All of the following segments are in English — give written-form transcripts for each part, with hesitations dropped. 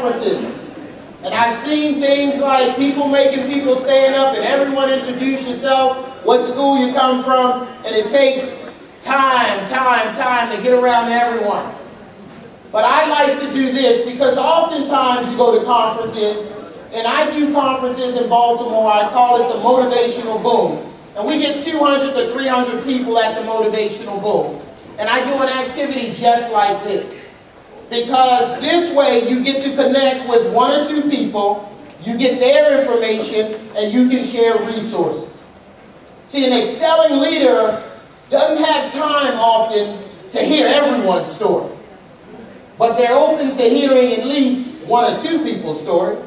conferences. And I've seen things like people making people stand up and everyone introduce yourself, what school you come from, and it takes time to get around to everyone. But I like to do this because oftentimes you go to conferences, and I do conferences in Baltimore. I call it the Motivational Boom. And we get 200 to 300 people at the Motivational Boom. And I do an activity just like this. Because this way you get to connect with one or two people, you get their information, and you can share resources. See, an excelling leader doesn't have time often to hear everyone's story. But they're open to hearing at least one or two people's story,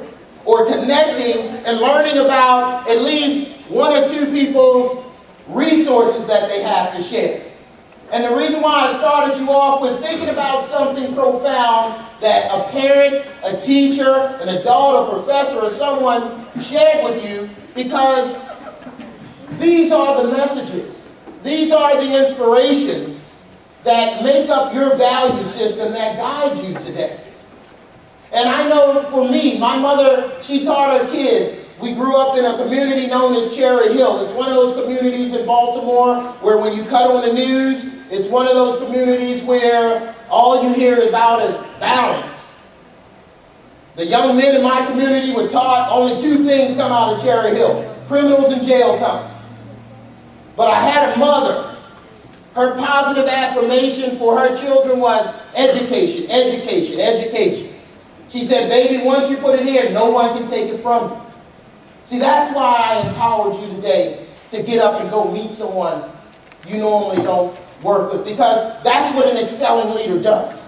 or connecting and learning about at least one or two people's resources that they have to share. And the reason why I started you off with thinking about something profound that a parent, a teacher, an adult, a professor, or someone shared with you, because these are the messages. These are the inspirations that make up your value system that guides you today. And I know for me, my mother, she taught her kids. We grew up in a community known as Cherry Hill. It's one of those communities in Baltimore where when you cut on the news, it's one of those communities where all you hear about is violence. The young men in my community were taught only two things come out of Cherry Hill: criminals and jail time. But I had a mother. Her positive affirmation for her children was education, education, education. She said, baby, once you put it here, no one can take it from you. See, that's why I empowered you today to get up and go meet someone you normally don't work with, because that's what an excelling leader does.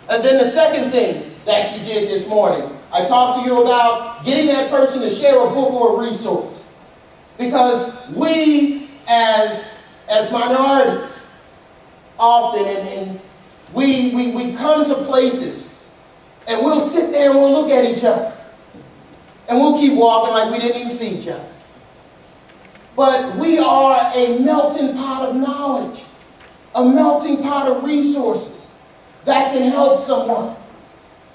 And then the second thing that you did this morning, I talked to you about getting that person to share a book or a resource. Because we, as minorities, often, and we come to places, and we'll sit there and we'll look at each other. And we'll keep walking like we didn't even see each other. But we are a melting pot of knowledge, a melting pot of resources that can help someone.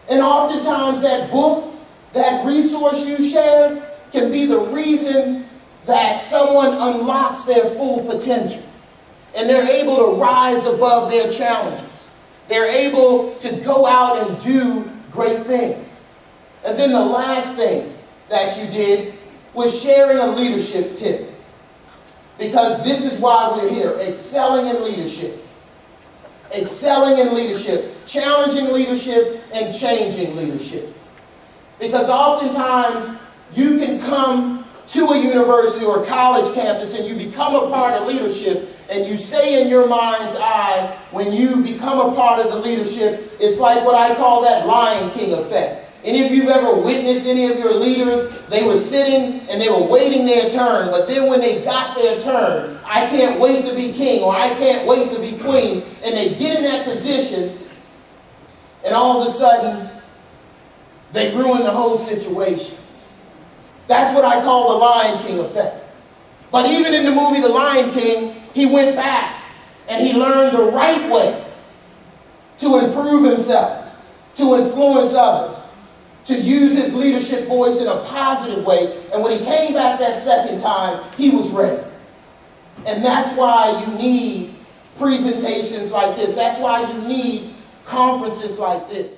And oftentimes that book, that resource you shared, can be the reason that someone unlocks their full potential. And they're able to rise above their challenges. They're able to go out and do great things. And then the last thing that you did was sharing a leadership tip. Because this is why we're here, excelling in leadership. Excelling in leadership, challenging leadership, and changing leadership. Because oftentimes you can come to a university or a college campus and you become a part of leadership, and you say in your mind's eye, when you become a part of the leadership, it's like what I call that Lion King effect. Any of you have ever witnessed any of your leaders? They were sitting and they were waiting their turn, but then when they got their turn, I can't wait to be king, or I can't wait to be queen, and they get in that position, and all of a sudden, they ruin the whole situation. That's what I call the Lion King effect. But even in the movie The Lion King, he went back and he learned the right way to improve himself, to influence others, to use his leadership voice in a positive way. And when he came back that second time, he was ready. And that's why you need presentations like this. That's why you need conferences like this.